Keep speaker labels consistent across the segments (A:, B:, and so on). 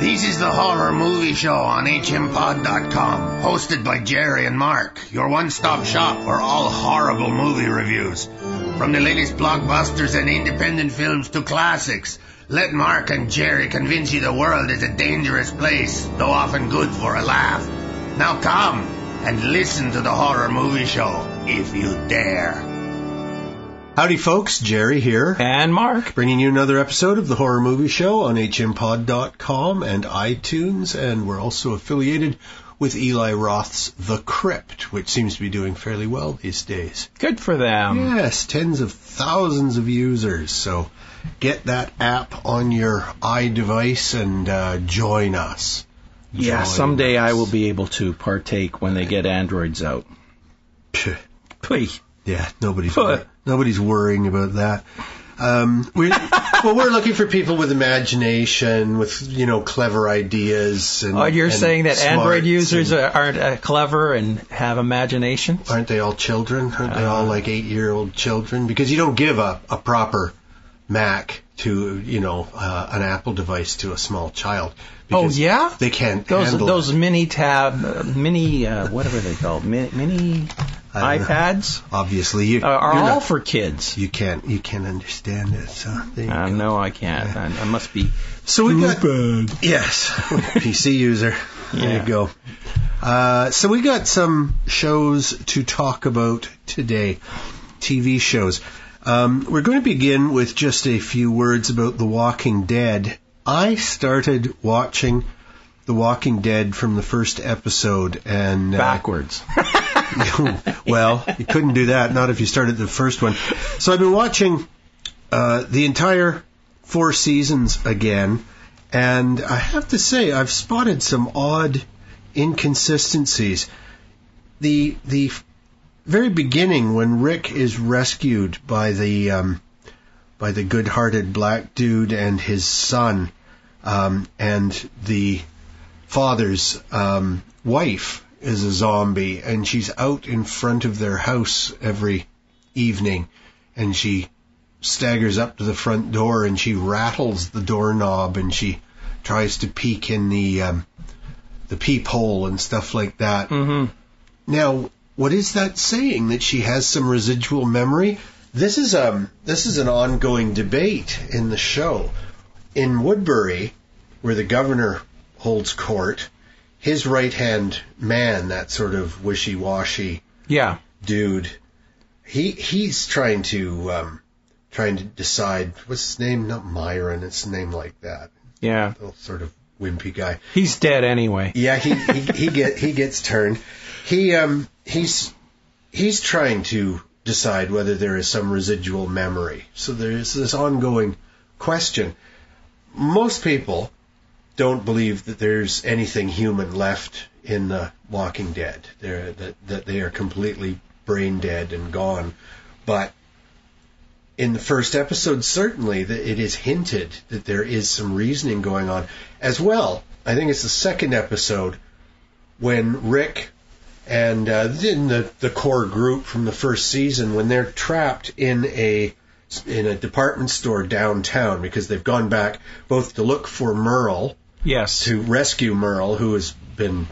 A: This is the Horror Movie Show on hmpod.com, hosted by Jerry and Mark, your one-stop shop for all horrible movie reviews. From the latest blockbusters and independent films to classics, let Mark and Jerry convince you the world is a dangerous place, though often good for a laugh. Now come and listen to the Horror Movie Show, if you dare.
B: Howdy folks, Jerry here.
C: And Mark.
B: Bringing you another episode of the Horror Movie Show on hmpod.com and iTunes, and we're also affiliated with Eli Roth's The Crypt, which seems to be doing fairly well these days.
C: Good for them.
B: Yes, tens of thousands of users, so get that app on your iDevice and join us.
C: Yeah, someday I will be able to partake when they get Androids out. Please.
B: Yeah, nobody's worrying about that. We're looking for people with imagination, with clever ideas. And,
C: you're saying that Android users
B: and,
C: aren't clever and have imagination?
B: Aren't they all children? Aren't they all like 8-year-old children? Because you don't give a proper Mac to an Apple device to a small child.
C: Oh yeah,
B: they can't handle
C: those
B: it.
C: mini whatever they called mini iPads.
B: Obviously,
C: are all for kids.
B: You can't understand it. So
C: no, I can't. Yeah. I must be.
B: So we got PC user. There you go. So we got some shows to talk about today. TV shows. We're going to begin with just a few words about The Walking Dead. I started watching The Walking Dead from the first episode and...
C: backwards.
B: Well, you couldn't do that, not if you started the first one. So I've been watching the entire 4 seasons again, and I have to say I've spotted some odd inconsistencies. The very beginning, when Rick is rescued by the good-hearted black dude and his son, and the father's wife is a zombie, and she's out in front of their house every evening, and she staggers up to the front door, and she rattles the doorknob, and she tries to peek in the peephole and stuff like that.
C: Mm-hmm.
B: Now, what is that saying? That she has some residual memory? This is an ongoing debate in the show. In Woodbury, where the governor holds court, his right-hand man, that sort of wishy-washy dude, he's trying to decide, what's his name? Not Myron, it's a name like that.
C: Yeah.
B: Little sort of wimpy guy.
C: He's dead anyway.
B: Yeah, he gets turned. He's trying to decide whether there is some residual memory. So there's this ongoing question. Most people don't believe that there's anything human left in The Walking Dead. That they are completely brain dead and gone. But in the first episode, certainly, that it is hinted that there is some reasoning going on. As well, I think it's the second episode when Rick and then the core group from the first season, when they're trapped in a department store downtown because they've gone back both to look for Merle, to rescue Merle, who has been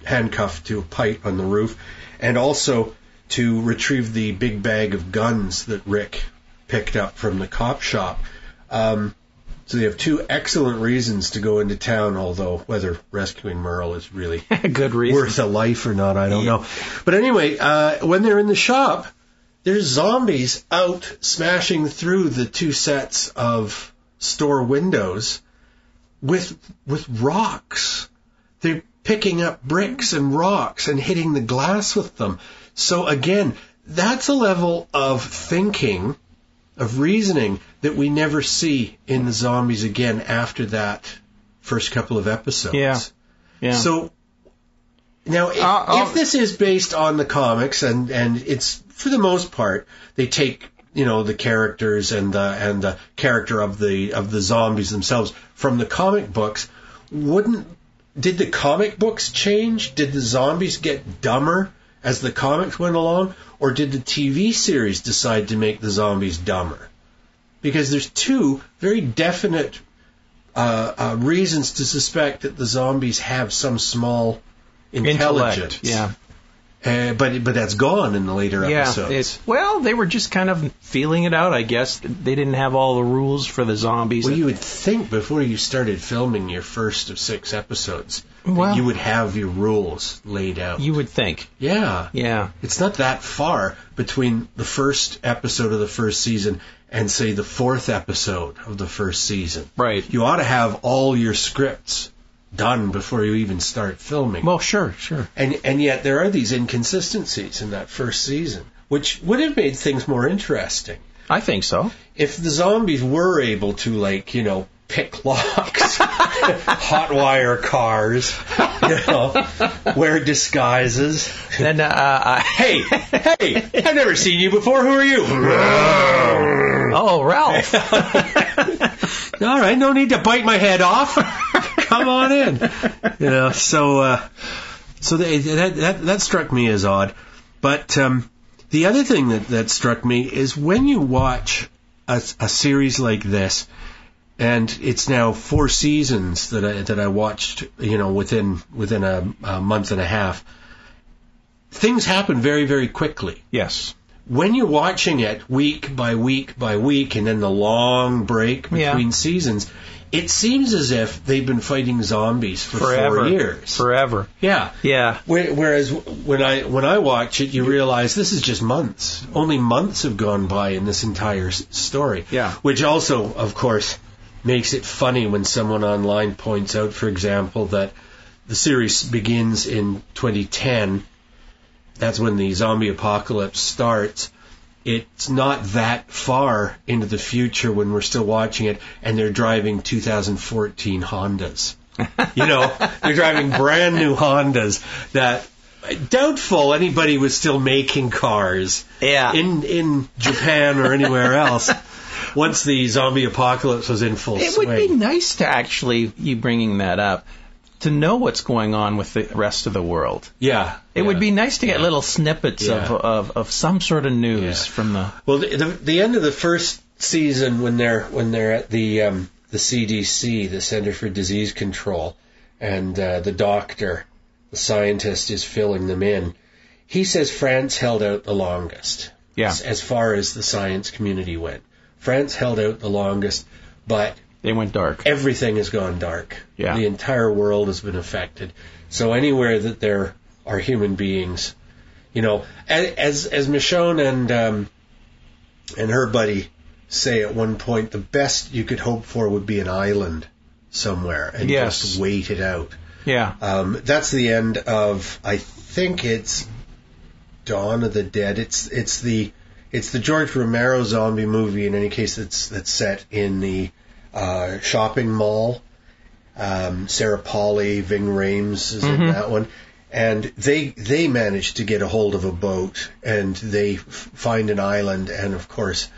B: handcuffed to a pipe on the roof, and also to retrieve the big bag of guns that Rick picked up from the cop shop. So they have 2 excellent reasons to go into town, although whether rescuing Merle is really
C: good reason.
B: Worth a life or not, I don't know. But anyway, when they're in the shop, there's zombies out smashing through the 2 sets of store windows with rocks. They're picking up bricks and rocks and hitting the glass with them. So again, that's a level of thinking, of reasoning, that we never see in the zombies again after that first couple of episodes.
C: Yeah.
B: So now, if this is based on the comics, and it's for the most part, they take the characters and the character of the zombies themselves from the comic books, did the comic books change? Did the zombies get dumber as the comics went along, or did the TV series decide to make the zombies dumber? Because there's 2 very definite reasons to suspect that the zombies have some small intelligence.
C: Yeah.
B: But that's gone in the later episodes.
C: They were just kind of feeling it out, I guess. They didn't have all the rules for the zombies.
B: Well, you would think before you started filming your first of 6 episodes, that you would have your rules laid out.
C: You would think.
B: Yeah.
C: Yeah.
B: It's not that far between the first episode of the first season and, say, the 4th episode of the first season.
C: Right.
B: You ought to have all your scripts done before you even start filming.
C: Well, sure.
B: And yet there are these inconsistencies in that first season, which would have made things more interesting.
C: I think so.
B: If the zombies were able to, pick locks, hotwire cars, wear disguises.
C: Then,
B: Hey, I've never seen you before. Who are you?
C: Oh, Ralph.
B: All right, no need to bite my head off. Come on in. So that struck me as odd. But the other thing that struck me is when you watch a series like this, and it's now 4 seasons that I watched, within a month and a half. Things happen very, very quickly.
C: Yes.
B: When you're watching it week by week by week, and then the long break between seasons, it seems as if they've been fighting zombies for 4 years.
C: Forever.
B: Yeah.
C: Yeah.
B: Whereas when I watch it, you realize this is just months. Only months have gone by in this entire story.
C: Yeah.
B: Which also, of course, makes it funny when someone online points out, for example, that the series begins in 2010. That's when the zombie apocalypse starts. It's not that far into the future when we're still watching it, and they're driving 2014 Hondas. They're driving brand new Hondas that doubtful anybody was still making cars in Japan or anywhere else once the zombie apocalypse was in full swing.
C: It would be nice to actually, you bringing that up, to know what's going on with the rest of the world.
B: Yeah.
C: It would be nice to get little snippets of some sort of news from the...
B: Well, the end of the first season when they're at the CDC, the Center for Disease Control, and the doctor, the scientist, is filling them in. He says France held out the longest.
C: Yeah.
B: As far as the science community went. France held out the longest, but...
C: They went dark.
B: Everything has gone dark.
C: Yeah.
B: The entire world has been affected. So anywhere that there are human beings, as Michonne and her buddy say at one point, the best you could hope for would be an island somewhere and just wait it out.
C: Yeah.
B: That's the end of, I think it's Dawn of the Dead. It's the George Romero zombie movie. In any case, that's set in the shopping mall. Sarah Polley, Ving Rhames is in that one, and they managed to get a hold of a boat, and they find an island, and of course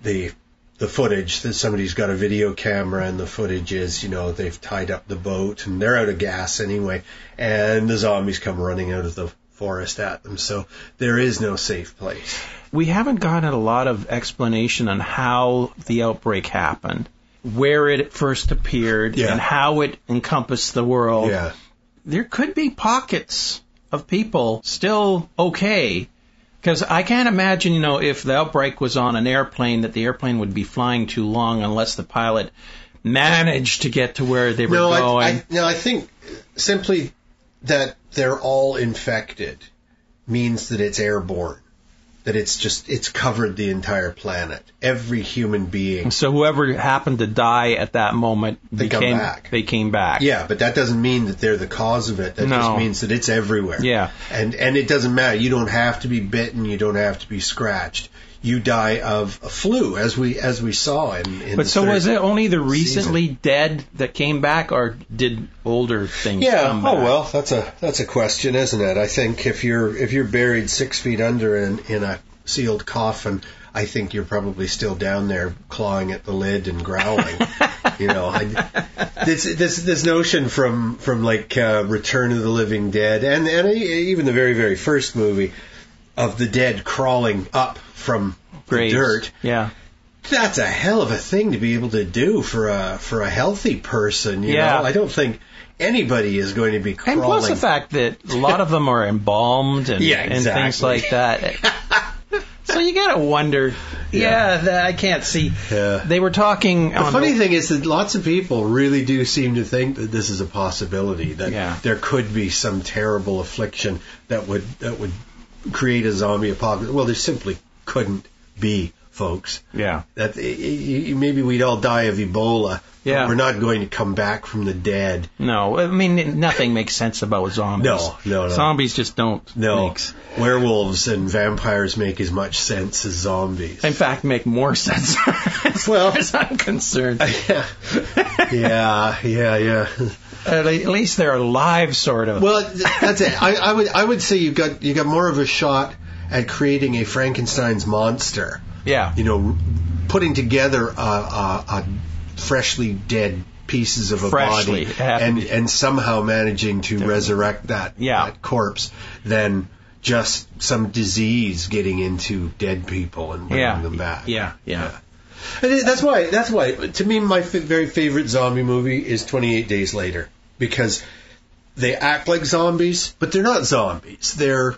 B: the footage that somebody's got a video camera, and the footage is they've tied up the boat, and they're out of gas anyway, and the zombies come running out of the forest at them. So there is no safe place.
C: We haven't gotten a lot of explanation on how the outbreak happened, where it first appeared, and how it encompassed the world.
B: Yeah.
C: There could be pockets of people still okay, because I can't imagine, if the outbreak was on an airplane, that the airplane would be flying too long unless the pilot managed to get to where they were going.
B: I think simply that they're all infected means that it's airborne. That it's covered the entire planet. Every human being.
C: So whoever happened to die at that moment
B: they came back.
C: Yeah,
B: but that doesn't mean that they're the cause of it. That just means that it's everywhere.
C: Yeah.
B: And it doesn't matter. You don't have to be bitten. You don't have to be scratched. You die of a flu, as we saw in
C: But so was it only the recently dead that came back, or did older things come back?
B: Oh well, that's a question, isn't it? I think if you're buried 6 feet under in a sealed coffin, I think you're probably still down there clawing at the lid and growling. This notion from like Return of the Living Dead and even the very, very first movie of the dead crawling up from the dirt.
C: Yeah.
B: that's a hell of a thing to be able to do for a healthy person. You know, I don't think anybody is going to be crawling.
C: And plus the fact that a lot of them are embalmed and things like that. So you gotta wonder. I can't see.
B: Yeah.
C: They were talking.
B: The funny thing is that lots of people really do seem to think that this is a possibility, that there could be some terrible affliction that would create a zombie apocalypse. Well, there simply couldn't be, folks.
C: Yeah.
B: That maybe we'd all die of Ebola.
C: Yeah.
B: But we're not going to come back from the dead.
C: No, I mean, nothing makes sense about zombies.
B: No.
C: Zombies just don't.
B: No. Werewolves and vampires make as much sense as zombies.
C: In fact, make more sense as far as I'm concerned.
B: Yeah.
C: At least they're alive, sort of.
B: Well, that's it. I would say you got more of a shot at creating a Frankenstein's monster.
C: Yeah.
B: You know, putting together a freshly dead pieces of a body and somehow managing to resurrect that corpse than just some disease getting into dead people and bringing them back.
C: Yeah.
B: And that's why to me my very favorite zombie movie is 28 Days Later, because they act like zombies, but they're not zombies. They've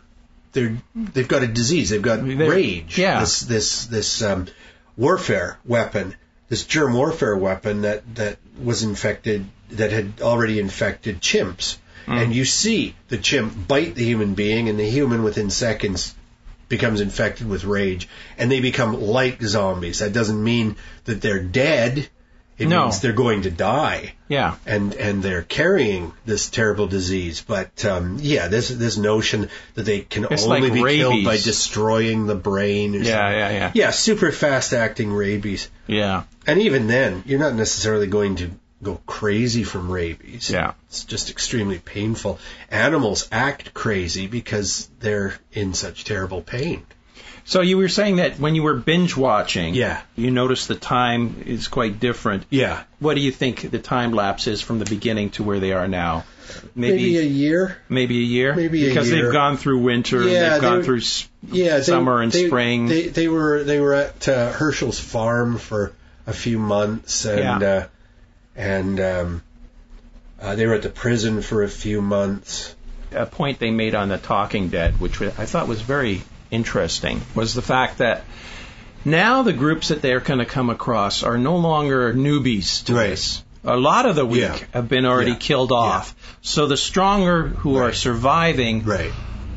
B: got a disease. They've got rage.
C: Yeah.
B: This warfare weapon. This germ warfare weapon that was infected, that had already infected chimps. And you see the chimp bite the human being, and the human within seconds becomes infected with rage, and they become like zombies. That doesn't mean that they're dead. It means they're going to die.
C: Yeah.
B: And they're carrying this terrible disease. But, this notion that they can only be killed by destroying the brain. Or something. Yeah, super fast-acting rabies.
C: Yeah.
B: And even then, you're not necessarily going to go crazy from rabies.
C: Yeah.
B: It's just extremely painful. Animals act crazy because they're in such terrible pain.
C: So you were saying that when you were binge watching, you noticed the time is quite different.
B: Yeah.
C: What do you think the time lapse is from the beginning to where they are now?
B: Maybe a year.
C: Because they've gone through winter, and they've gone through summer and spring.
B: They were at Herschel's farm for a few months, and they were at the prison for a few months.
C: A point they made on The Talking Dead, which I thought was very interesting, was the fact that now the groups that they're going to come across are no longer newbies to this. A lot of the weak have been already killed off. So the stronger who are surviving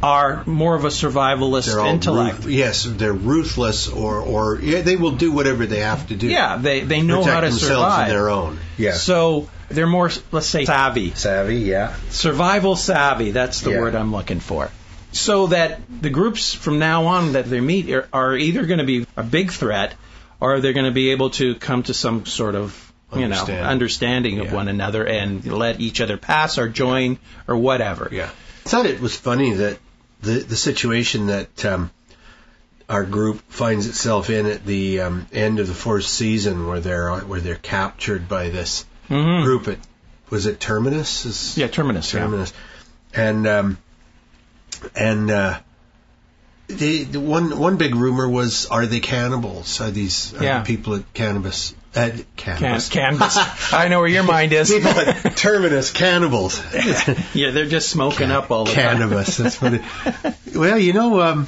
C: are more of a survivalist intellect.
B: They're ruthless, or they will do whatever they have to do.
C: Yeah, they know how to survive.
B: On their own. Yeah.
C: So they're more, let's say, savvy. Survival savvy, that's the word I'm looking for. So that the groups from now on that they meet are either going to be a big threat, or they're going to be able to come to some sort of understanding of one another and let each other pass or join or whatever.
B: Yeah. I thought it was funny that the situation that our group finds itself in at the end of the fourth season, where they're captured by this group was it Terminus?
C: Terminus.
B: Terminus. And the one big rumor was, are they cannibals? Are these people at Canvas? Canvas.
C: I know where your mind is.
B: People at Terminus, cannibals.
C: They're just smoking up all the
B: time. Cannabis. That's funny. Well,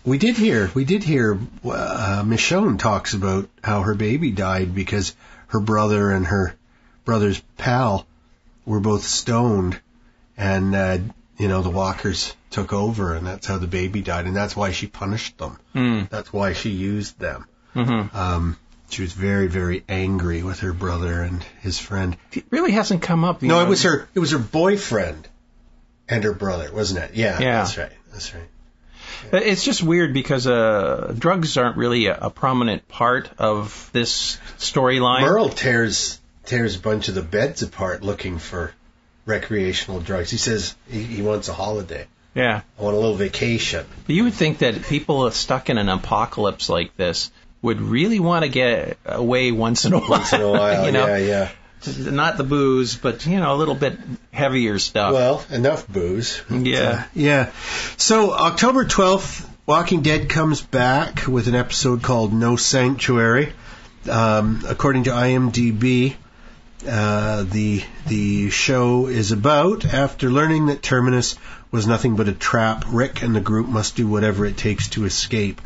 B: we did hear Michonne talks about how her baby died because her brother and her brother's pal were both stoned, and the walkers took over, and that's how the baby died, and that's why she punished them. That's why she used them. She was very, very angry with her brother and his friend.
C: It really hasn't come up.
B: No, it was her boyfriend and her brother, wasn't it? Yeah. That's right.
C: Yeah. It's just weird because drugs aren't really a prominent part of this storyline.
B: Merle tears a bunch of the beds apart looking for recreational drugs. He says he wants a holiday.
C: Yeah.
B: I want a little vacation.
C: But you would think that people stuck in an apocalypse like this would really want to get away once in a while.
B: Yeah.
C: Not the booze, but, a little bit heavier stuff.
B: Well, enough booze.
C: Yeah.
B: So, October 12th, Walking Dead comes back with an episode called No Sanctuary. According to IMDb, the show is about, after learning that Terminus was nothing but a trap, Rick and the group must do whatever it takes to escape.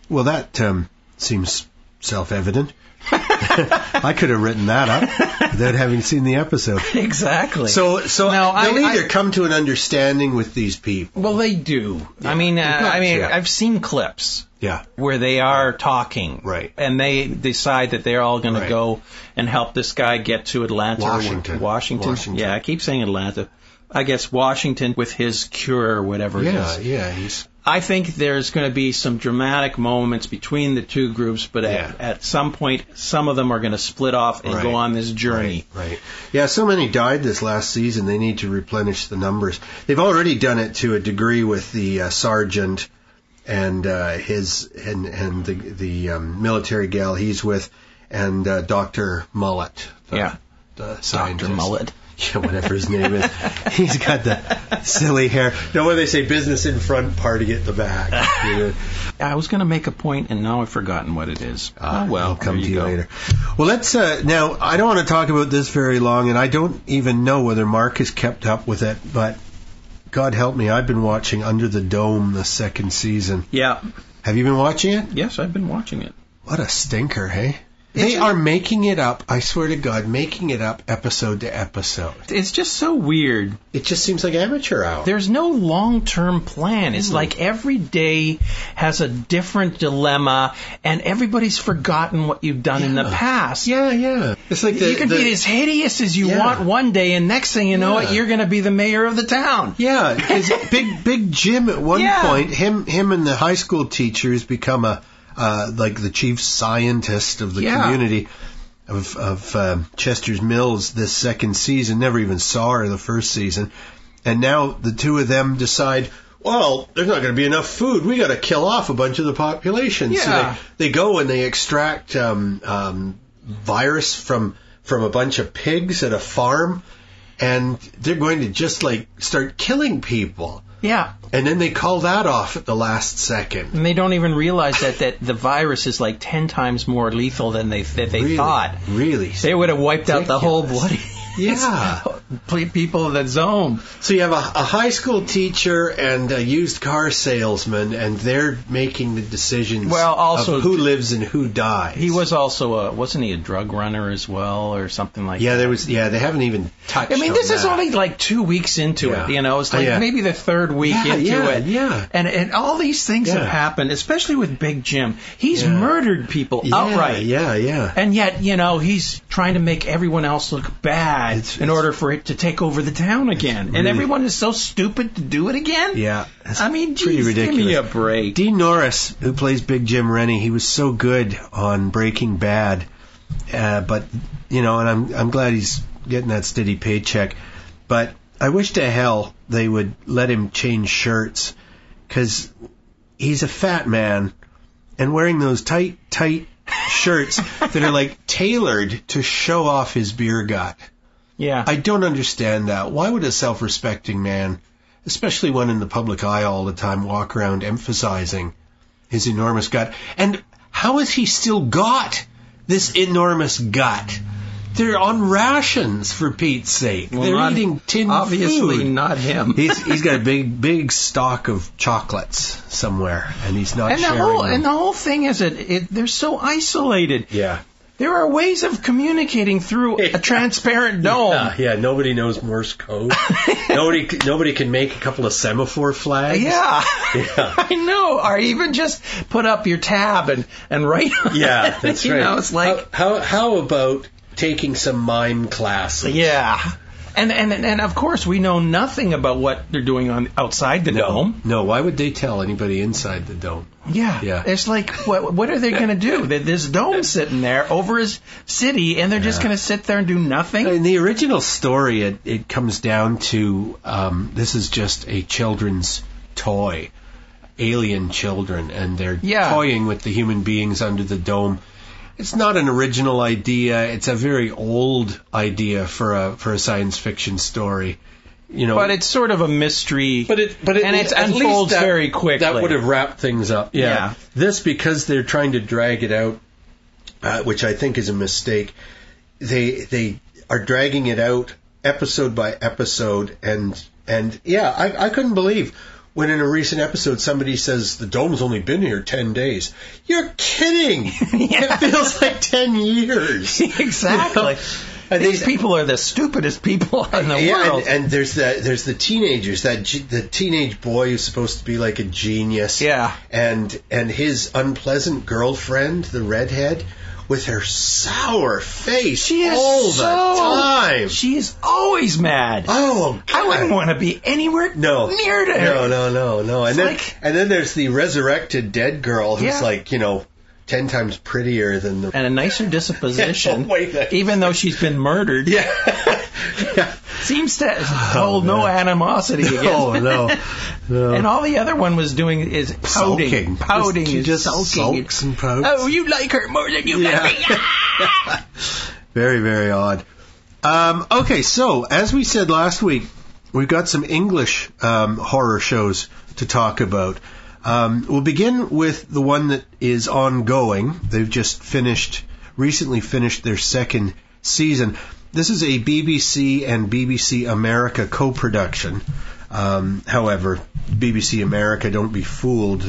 B: Well, that seems self-evident. I could have written that up without having seen the episode.
C: Exactly.
B: So now, they'll either come to an understanding with these people.
C: Well, they do. Yeah. I've seen clips.
B: Yeah.
C: Where they are talking.
B: Right.
C: And they decide that they're all going to go and help this guy get to Atlanta. Washington. Yeah, I keep saying Atlanta. I guess Washington with his cure or whatever it is.
B: Yeah.
C: I think there's going to be some dramatic moments between the two groups, but at some point, some of them are going to split off and go on this journey.
B: Right. Yeah, so many died this last season, they need to replenish the numbers. They've already done it to a degree with the sergeant and the military gal he's with, and Dr. Mullet. The scientist.
C: Dr. Mullet.
B: Yeah, whatever his name is. He's got the silly hair. No, when they say business in front, party at the back.
C: I was going to make a point, and now I've forgotten what it is.
B: I'll come to you later. Well, let's, now, I don't want to talk about this very long, and I don't even know whether Mark has kept up with it, but God help me, I've been watching Under the Dome, the second season.
C: Yeah.
B: Have you been watching it?
C: Yes, I've been watching it.
B: What a stinker, hey? They are making it up, I swear to God, making it up episode to episode.
C: It's just so weird.
B: It just seems like amateur hour.
C: There's no long-term plan. It's like every day has a different dilemma, and everybody's forgotten what you've done in the past.
B: Yeah. It's like
C: you can be as hideous as you want one day, and next thing you know it, you're going to be the mayor of the town. Yeah,
B: because Big Jim at one point, him and the high school teachers become like the chief scientist of the community of Chester's Mills this second season. Never even saw her the first season. And now the two of them decide, well, there's not going to be enough food. We got to kill off a bunch of the population.
C: Yeah.
B: So they go and they extract virus from a bunch of pigs at a farm, and they're going to just like start killing people.
C: Yeah.
B: And then they call that off at the last second.
C: And they don't even realize that the virus is like 10 times more lethal than they thought.
B: Really?
C: They would have wiped out the whole bloody people of that zone.
B: So you have a high school teacher and a used car salesman, and they're making the decisions of who lives and who dies.
C: He was also wasn't he a drug runner as well, or something like that?
B: Yeah, they haven't even touched on
C: this
B: that.
C: is only like 2 weeks into it, you know. It's like maybe the third week into it.
B: Yeah.
C: And all these things have happened, especially with Big Jim. He's murdered people outright.
B: Yeah.
C: And yet, you know, he's trying to make everyone else look bad in order for it to take over the town again. And everyone is so stupid to do it again?
B: Yeah.
C: I mean,
B: pretty ridiculous.
C: Give me a break.
B: Dean Norris, who plays Big Jim Rennie, he was so good on Breaking Bad. But, you know, and I'm glad he's getting that steady paycheck. But I wish to hell they would let him change shirts, because he's a fat man, and wearing those tight shirts that are like tailored to show off his beer gut.
C: Yeah.
B: I don't understand that. Why would a self-respecting man, especially one in the public eye all the time, walk around emphasizing his enormous gut? And how has he still got this enormous gut? They're on rations, for Pete's sake.
C: Well,
B: they're eating tinned
C: obviously
B: food.
C: not him.
B: He's got a big stock of chocolates somewhere, and he's not sharing them.
C: And the whole thing is that they're so isolated.
B: Yeah.
C: There are ways of communicating through a transparent dome.
B: Yeah, nobody knows Morse code. nobody can make a couple of semaphore flags.
C: Yeah. I know. Or even just put up your tab and write on it.
B: Yeah, that's right.
C: You know, it's like...
B: How about taking some mime classes?
C: Yeah. And of course, we know nothing about what they're doing outside the dome.
B: No, why would they tell anybody inside the dome?
C: Yeah. It's like, what are they going to do? This dome sitting there over his city, and they're just going to sit there and do nothing?
B: In the original story, it comes down to this is just a children's toy, alien children, and they're toying with the human beings under the dome. It's not an original idea. It's a very old idea for a science fiction story. You know,
C: but it's sort of a mystery.
B: But it
C: unfolds very quickly.
B: That would have wrapped things up. Yeah. This, because they're trying to drag it out which I think is a mistake. They are dragging it out episode by episode, and yeah, I couldn't believe when in a recent episode somebody says the dome's only been here 10 days. You're kidding!
C: Yeah.
B: It feels like 10 years.
C: Exactly.
B: You know?
C: These people are the stupidest people in the world.
B: And there's the teenagers, the teenage boy who's supposed to be like a genius.
C: Yeah.
B: And his unpleasant girlfriend, the redhead, with her sour face
C: She is
B: all the time.
C: She is always mad.
B: Oh, God.
C: I wouldn't want to be anywhere near to her.
B: No. And then there's the resurrected dead girl who's 10 times prettier than the...
C: And a nicer disposition,
B: Yeah,
C: even though she's been murdered.
B: Yeah.
C: Seems to hold no animosity against
B: No.
C: And all the other one was doing is pouting.
B: Sulking. She just
C: sulking.
B: sulks and pouts.
C: Oh, you like her more than you like me.
B: Very, very odd. Okay, so as we said last week, we've got some English horror shows to talk about. We'll begin with the one that is ongoing. They've just recently finished their second season. This is a BBC and BBC America co-production. However, BBC America, don't be fooled.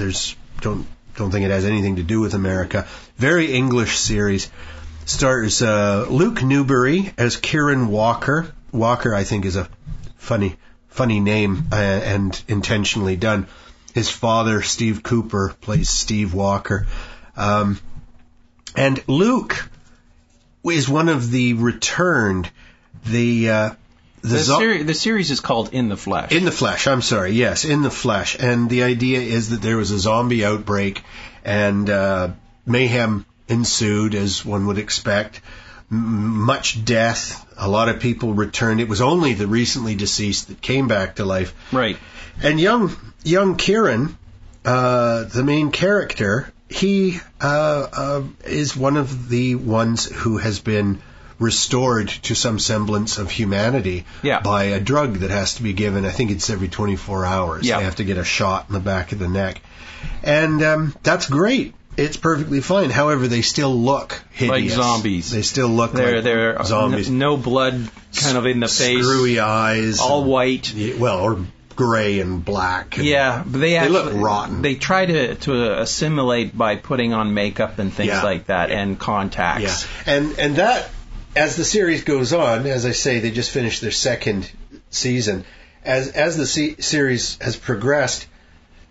B: Don't think it has anything to do with America. Very English series. Stars Luke Newbury as Kieran Walker. Walker, I think, is a funny name and intentionally done. His father, Steve Cooper, plays Steve Walker. And Luke is one of the returned. The
C: series is called In the Flesh.
B: In the Flesh, I'm sorry. Yes, In the Flesh. And the idea is that there was a zombie outbreak and mayhem ensued, as one would expect. Much death. A lot of people returned. It was only the recently deceased that came back to life.
C: Right.
B: And young Kieran, the main character, he is one of the ones who has been restored to some semblance of humanity by a drug that has to be given. I think it's every 24 hours.
C: Yeah.
B: They have to get a shot in the back of the neck. And that's great. It's perfectly fine. However, they still look hideous.
C: Like zombies.
B: They still look like zombies.
C: No blood kind of in the face.
B: Screwy eyes.
C: All white.
B: Or gray and black.
C: But they
B: look rotten.
C: They try to assimilate by putting on makeup and things like that and contacts.
B: Yeah. And that, as the series goes on, as I say, they just finished their second season. As the series has progressed,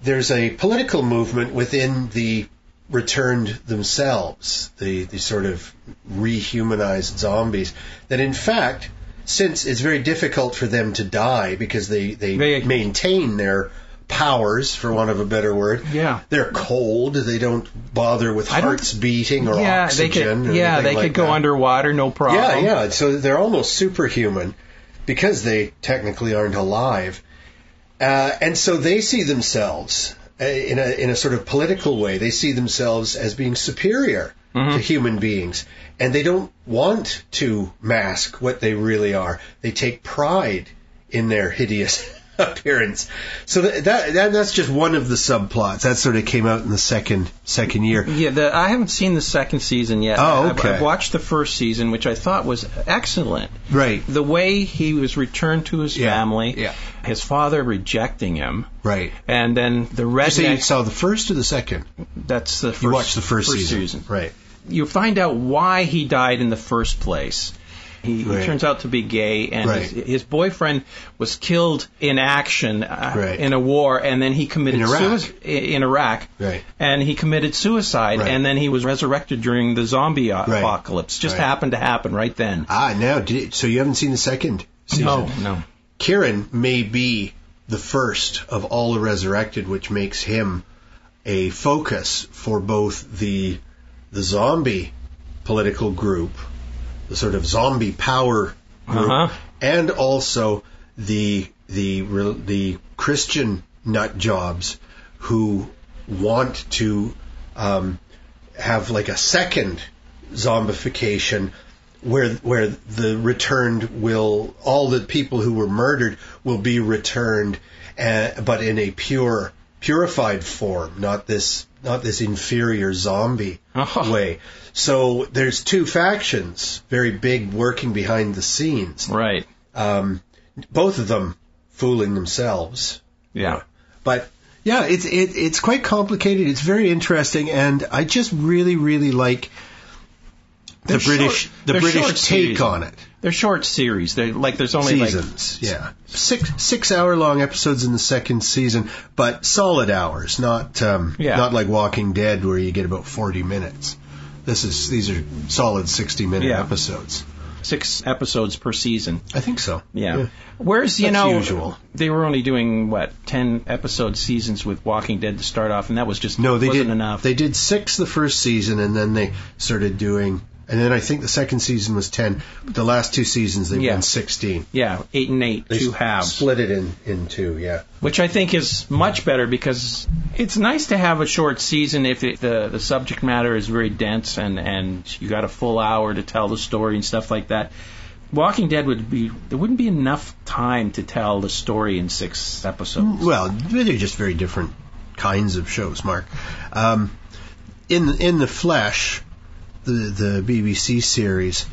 B: there's a political movement within the returned themselves, the sort of rehumanized zombies, that in fact, since it's very difficult for them to die because they maintain their powers, for want of a better word.
C: Yeah.
B: They're cold. They don't bother with hearts beating or oxygen.
C: They could go underwater, no problem.
B: Yeah. So they're almost superhuman because they technically aren't alive. And so they see themselves in a sort of political way. They see themselves as being superior to human beings. And they don't want to mask what they really are. They take pride in their hideous appearance. So that's just one of the subplots. That sort of came out in the second year.
C: Yeah, I haven't seen the second season yet.
B: Oh, okay.
C: I've watched the first season, which I thought was excellent.
B: Right.
C: The way he was returned to his family.
B: Yeah.
C: His father rejecting him.
B: Right.
C: And then the redneck...
B: You saw the first or the second?
C: That's the first.
B: You watched the first season. Right.
C: You find out why he died in the first place. He turns out to be gay, and his boyfriend was killed in action in a war, and then he committed suicide in Iraq.
B: Right.
C: And he committed suicide, and then he was resurrected during the zombie apocalypse. Just happened to happen right then.
B: So you haven't seen the second season?
C: No.
B: Kieran may be the first of all the resurrected, which makes him a focus for both the zombie political group, the sort of zombie power group, and also the Christian nut jobs who want to have like a second zombification where the returned all the people who were murdered will be returned, but in a purified form, not this this inferior zombie way. So there's two factions, very big, working behind the scenes.
C: Right.
B: Both of them fooling themselves.
C: Yeah.
B: But yeah, it's quite complicated. It's very interesting, and I just really, really like the British take on it.
C: They're short series. There's only
B: seasons. Yeah, 6 hour long episodes in the second season, but solid hours, not like Walking Dead where you get about 40 minutes. These are solid 60-minute episodes.
C: 6 episodes per season.
B: I think so.
C: Yeah. Whereas,
B: usual.
C: They were only doing, 10 episode seasons with Walking Dead to start off, and that was just wasn't enough.
B: They did 6 the first season, and then they started doing... And then I think the second season was 10, but the last 2 seasons they've done 16.
C: Yeah, 8 and 8,
B: they
C: 2 halves.
B: Split it in 2, yeah.
C: Which I think is much better because it's nice to have a short season if the subject matter is very dense and you got a full hour to tell the story and stuff like that. Walking Dead there wouldn't be enough time to tell the story in 6 episodes.
B: Well, they're just very different kinds of shows, Mark. In the Flesh, the BBC series,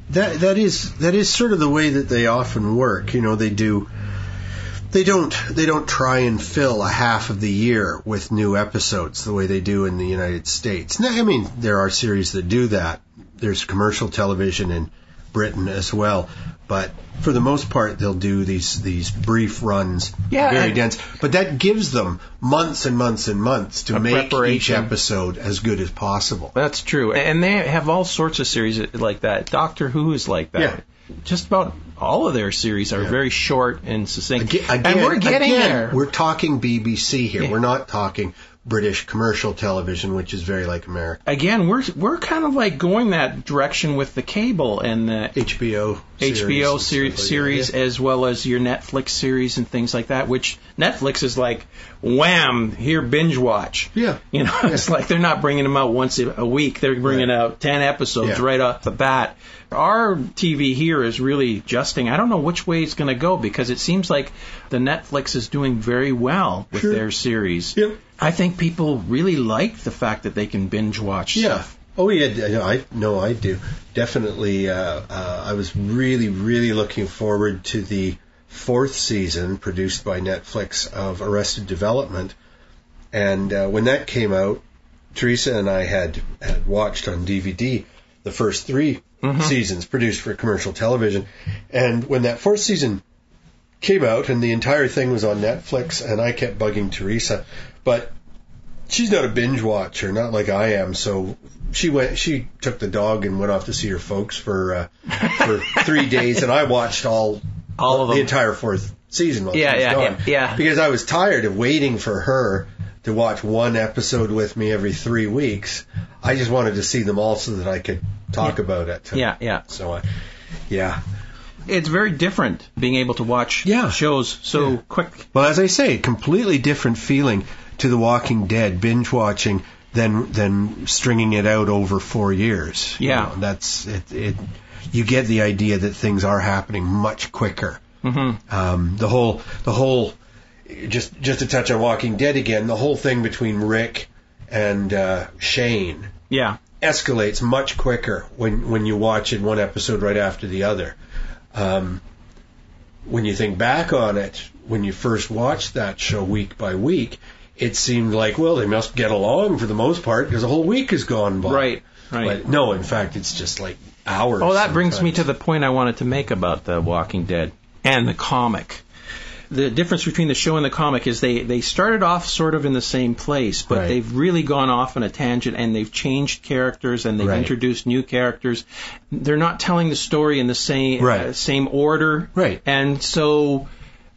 B: that is sort of the way that they often work. They don't try and fill a half of the year with new episodes the way they do in the United States. Now, I mean, there are series that do that. There's commercial television in Britain as well, but for the most part, they'll do these brief runs, very dense. But that gives them months and months and months to make each episode as good as possible.
C: That's true, and they have all sorts of series like that. Doctor Who is like that. Yeah. Just about all of their series are very short and succinct. And we're getting there.
B: We're talking BBC here. Yeah. We're not talking British commercial television, which is very like America.
C: Again, we're kind of like going that direction with the cable and the
B: HBO
C: series as well as your Netflix series and things like that, which Netflix is like, wham, here, binge watch.
B: Yeah.
C: It's like they're not bringing them out once a week. They're bringing out 10 episodes right off the bat. Our TV here is really adjusting. I don't know which way it's going to go because it seems like the Netflix is doing very well with their series.
B: Yep.
C: I think people really like the fact that they can binge watch stuff.
B: Oh, yeah. I do. Definitely. I was really, really looking forward to the 4th season produced by Netflix of Arrested Development. And when that came out, Teresa and I had watched on DVD the first 3 seasons produced for commercial television. And when that 4th season came out and the entire thing was on Netflix, and I kept bugging Teresa, but she's not a binge watcher, not like I am, so she took the dog and went off to see her folks for 3 days, and I watched all of them. The entire 4th season while she was gone.
C: Yeah.
B: Because I was tired of waiting for her to watch one episode with me every 3 weeks. I just wanted to see them all so that I could talk about it.
C: Yeah.
B: So,
C: it's very different being able to watch shows so quick.
B: Well, as I say, completely different feeling to The Walking Dead, binge watching, than stringing it out over 4 years.
C: Yeah.
B: That's it. You get the idea that things are happening much quicker. Mm-hmm. The whole, just to touch on Walking Dead again, the whole thing between Rick and Shane escalates much quicker when you watch it one episode right after the other. When you think back on it, when you first watched that show week by week, it seemed like, well, they must get along for the most part because a whole week has gone by.
C: Right.
B: But no, in fact, it's just like hours.
C: Oh, that brings me to the point I wanted to make about The Walking Dead and the comic. The difference between the show and the comic is they started off sort of in the same place, but they've really gone off on a tangent and they've changed characters and they've introduced new characters. They're not telling the story in the same order.
B: Right.
C: And so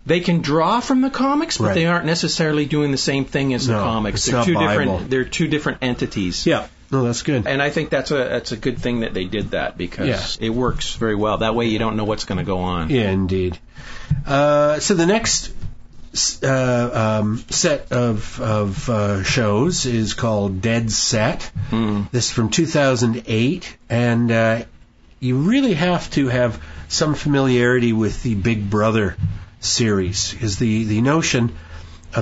C: they can draw from the comics, but they aren't necessarily doing the same thing as the comics. They're two different entities.
B: Yeah. No, that's good.
C: And I think that's a good thing that they did that because it works very well. That way you don't know what's going to go on.
B: Yeah, indeed. So the next set of shows is called Dead Set. This is from 2008, and you really have to have some familiarity with the Big Brother series, because the notion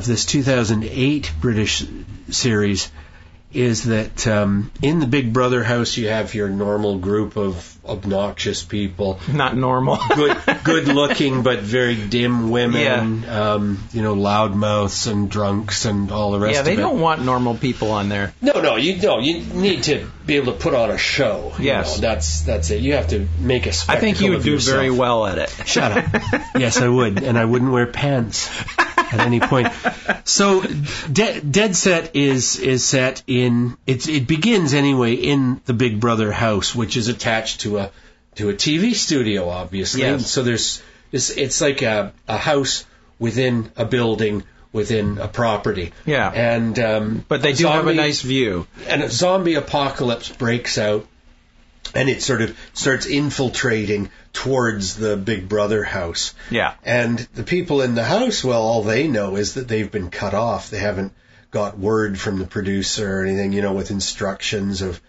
B: this 2008 British series is that in the Big Brother house you have your normal group of obnoxious people.
C: Not normal.
B: good looking but very dim women,
C: Yeah.
B: Loudmouths and drunks and all the rest of it.
C: Yeah, they don't want normal people on there.
B: No, you need to be able to put on a show.
C: Yes.
B: That's it. You have to make a spectacle
C: I think you would
B: of
C: do
B: yourself.
C: very well at it.
B: Shut up. Yes, I would, and I wouldn't wear pants at any point. So, Dead Set is set in. It begins anyway in the Big Brother house, which is attached to a TV studio, obviously.
C: Yes.
B: And so it's like a house within a building within a property.
C: Yeah.
B: And
C: but they do have a nice view.
B: And a zombie apocalypse breaks out. And it sort of starts infiltrating towards the Big Brother house.
C: Yeah.
B: And the people in the house, well, all they know is that they've been cut off. They haven't got word from the producer or anything, with instructions of,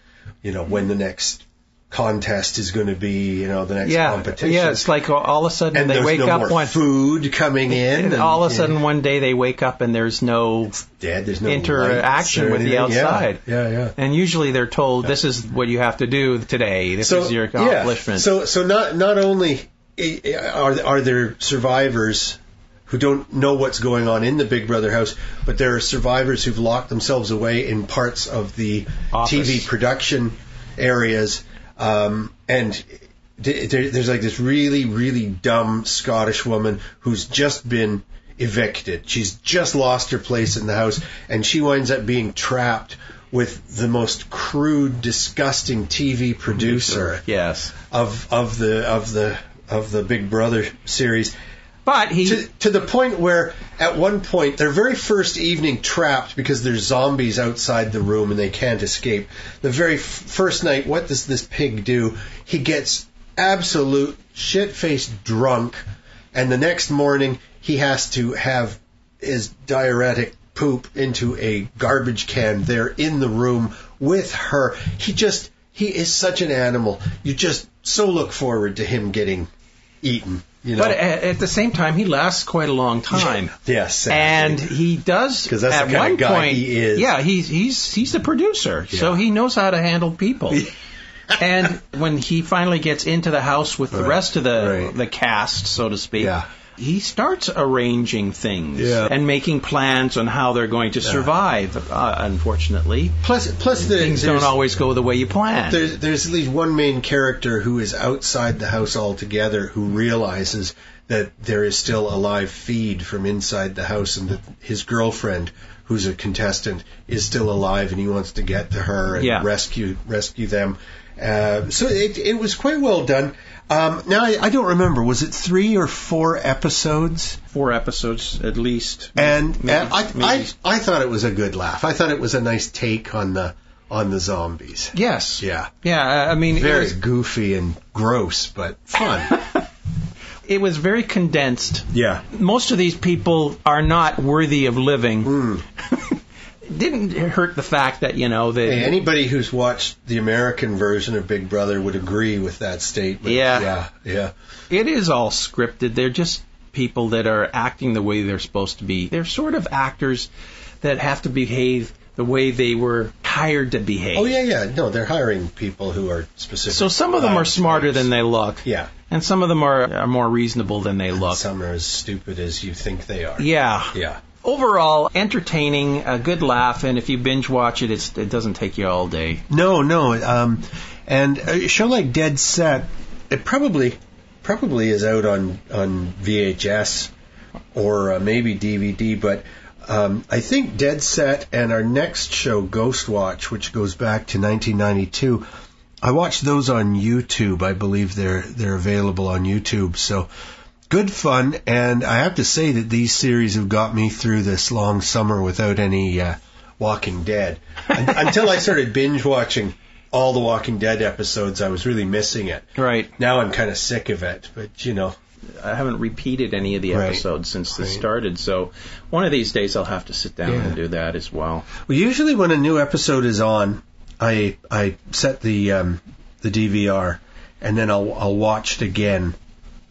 B: when the next contest is going to be, the next competition.
C: Yeah, it's like all of a sudden
B: and
C: they wake
B: no
C: up
B: more
C: one
B: food coming in.
C: And all of a sudden one day they wake up and there's no
B: dead. There's no
C: interaction with the outside.
B: Yeah.
C: And usually they're told this is what you have to do today. This is your accomplishment.
B: Yeah. So not only are there survivors who don't know what's going on in the Big Brother house, but there are survivors who've locked themselves away in parts of the
C: office.
B: TV production areas. And there's like this really, really dumb Scottish woman who's just been evicted. She's just lost her place in the house, and she winds up being trapped with the most crude, disgusting TV producer.
C: Yes.
B: Of the Big Brother series.
C: But
B: to the point where at one point their very first evening trapped because there's zombies outside the room and they can't escape. The very first night, what does this pig do? He gets absolute shit-faced drunk, and the next morning he has to have his diuretic poop into a garbage can there in the room with her. He is such an animal. You just so look forward to him getting eaten.
C: But at the same time, he lasts quite a long time.
B: Yes,
C: and he does.
B: Because that's
C: at
B: the kind
C: one
B: of guy
C: point,
B: he is.
C: Yeah, he's the producer, so he knows how to handle people. And when he finally gets into the house with the rest of the cast, so to speak, he starts arranging things and making plans on how they're going to survive. Unfortunately, plus things don't always go the way you plan.
B: There's at least one main character who is outside the house altogether who realizes that there is still a live feed from inside the house, and that his girlfriend, who's a contestant, is still alive, and he wants to get to her and rescue them. So it was quite well done. Now, I don't remember. Was it 3 or 4 episodes?
C: 4 episodes, at least.
B: And I thought it was a good laugh. I thought it was a nice take on the zombies.
C: Yes.
B: Yeah.
C: Yeah, I mean...
B: Very goofy and gross, but fun.
C: It was very condensed.
B: Yeah.
C: Most of these people are not worthy of living. Didn't hurt the fact that,
B: anybody who's watched the American version of Big Brother would agree with that statement.
C: Yeah.
B: It
C: is all scripted. They're just people that are acting the way they're supposed to be. They're sort of actors that have to behave the way they were hired to behave.
B: Oh, yeah. No, they're hiring people who are specific.
C: So some of them are smarter than they look.
B: Yeah.
C: And some of them are more reasonable than they look.
B: Some are as stupid as you think they are.
C: Yeah. Overall, entertaining, a good laugh, and if you binge watch it, it doesn't take you all day.
B: No. And a show like Dead Set, it probably is out on VHS or maybe DVD, but I think Dead Set and our next show, Ghostwatch, which goes back to 1992, I watched those on YouTube. I believe they're available on YouTube, so... Good fun, and I have to say that these series have got me through this long summer without any Walking Dead. Until I started binge watching all the Walking Dead episodes, I was really missing it.
C: Right.
B: Now I'm kind of sick of it, but
C: I haven't repeated any of the episodes since this started, so one of these days I'll have to sit down and do that as well.
B: Well, usually when a new episode is on, I set the DVR, and then I'll watch it again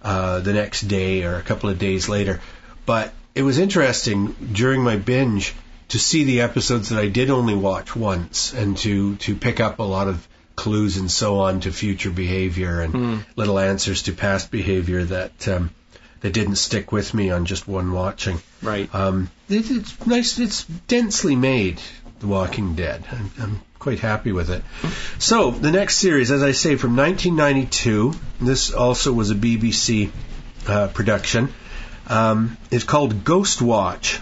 B: the next day or a couple of days later. But it was interesting during my binge to see the episodes that I did only watch once, and to pick up a lot of clues and so on to future behavior and little answers to past behavior that didn't stick with me on just one watching.
C: Right.
B: It's nice. It's densely made, The Walking Dead. I'm quite happy with it. So the next series, as I say, from 1992. This also was a BBC production. It's called Ghostwatch.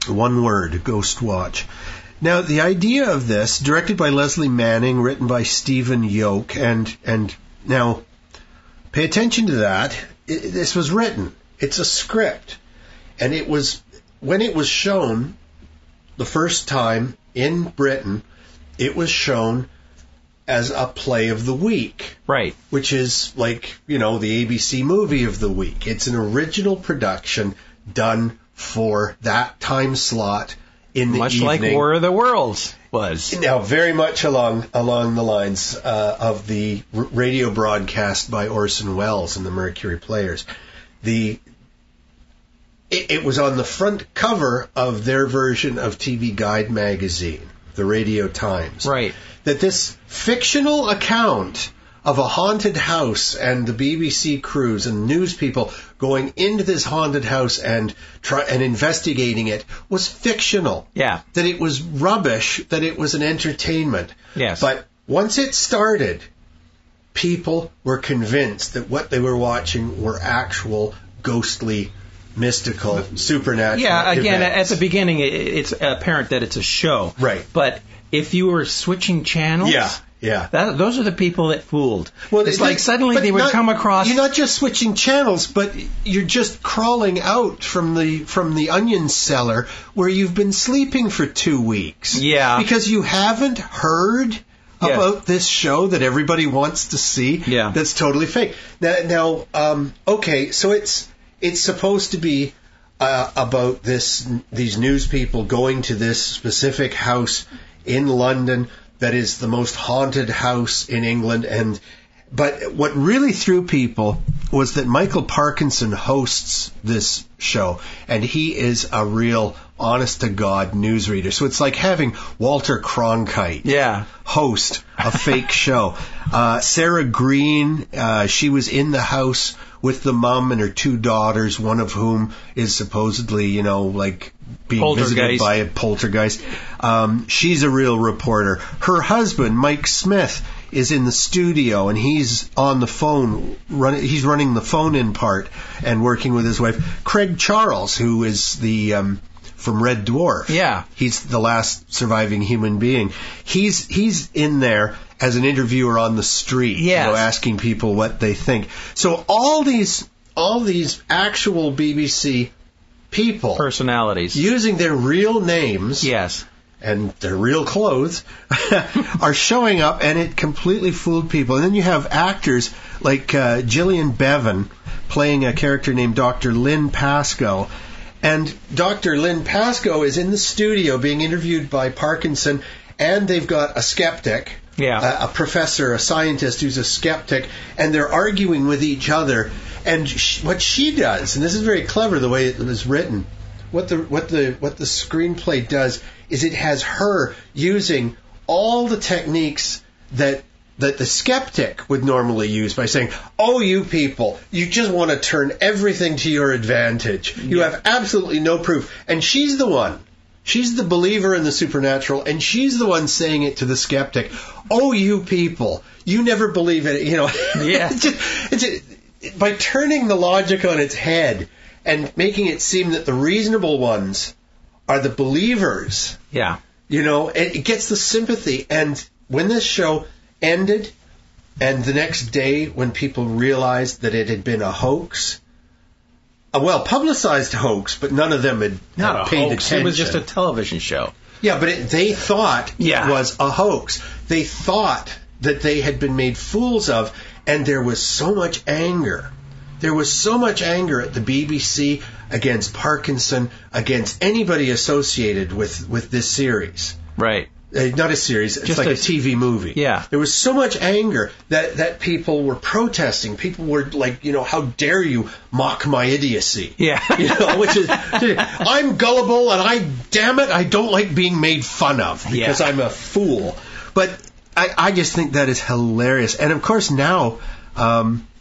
B: One word, Ghostwatch. Now, the idea of this, directed by Leslie Manning, written by Stephen Yoke, and now, pay attention to that. This was written. It's a script. And it was, when it was shown the first time in Britain, it was shown as a play of the week.
C: Right.
B: Which is like, the ABC movie of the week. It's an original production done for that time slot in the evening.
C: Much like War of the Worlds was.
B: Now, very much along the lines of the radio broadcast by Orson Welles and the Mercury Players. It was on the front cover of their version of TV Guide magazine, the Radio Times.
C: Right.
B: That this fictional account of a haunted house and the BBC crews and news people going into this haunted house and investigating it was fictional.
C: Yeah.
B: That it was rubbish, that it was an entertainment.
C: Yes.
B: But once it started, people were convinced that what they were watching were actual ghostly, mystical, supernatural
C: again,
B: events.
C: at the beginning, it's apparent that it's a show.
B: Right.
C: But if you were switching channels...
B: Yeah.
C: Those are the people that fooled.
B: Well,
C: it's like suddenly they would come across...
B: You're not just switching channels, but you're just crawling out from the onion cellar where you've been sleeping for 2 weeks.
C: Yeah.
B: Because you haven't heard about this show that everybody wants to see.
C: Yeah.
B: That's totally fake. Now, okay, so it's supposed to be about these news people going to this specific house in London that is the most haunted house in England. But what really threw people was that Michael Parkinson hosts this show, and he is a real honest-to-God newsreader. So it's like having Walter Cronkite host a fake show. Sarah Green, she was in the house with the mom and her 2 daughters, one of whom is supposedly, being visited by a poltergeist. She's a real reporter. Her husband, Mike Smith, is in the studio, and he's on the phone. He's running the phone-in part and working with his wife. Craig Charles, who is from Red Dwarf. Yeah. He's the last surviving human being. He's in there as an interviewer on the street, asking people what they think. So all these actual BBC people,
C: personalities,
B: using their real names, and their real clothes, are showing up, and it completely fooled people. And then you have actors like Gillian Bevan playing a character named Dr. Lynn Pascoe. And Dr. Lynn Pascoe is in the studio being interviewed by Parkinson, and they've got a skeptic, a professor, a scientist who's a skeptic, and they're arguing with each other. And what she does, and this is very clever the way it was written, what the screenplay does is it has her using all the techniques that the skeptic would normally use by saying, "Oh, you people, you just want to turn everything to your advantage. You have absolutely no proof." And she's the one. She's the believer in the supernatural, and she's the one saying it to the skeptic. "Oh, you people, you never believe it." By turning the logic on its head and making it seem that the reasonable ones are the believers. It gets the sympathy. And when this show ended, and the next day when people realized that it had been a hoax, a well-publicized hoax, but none of them had paid attention.
C: It was just a television show.
B: Yeah, but they thought it was a hoax. They thought that they had been made fools of, and there was so much anger. There was so much anger at the BBC, against Parkinson, against anybody associated with this series.
C: Right.
B: Not a series. It's
C: Just
B: like
C: a
B: a TV movie.
C: Yeah.
B: There was so much anger that people were protesting. People were like, how dare you mock my idiocy?
C: Yeah.
B: Which is, I'm gullible and damn it, I don't like being made fun of because I'm a fool. But I just think that is hilarious. And of course now,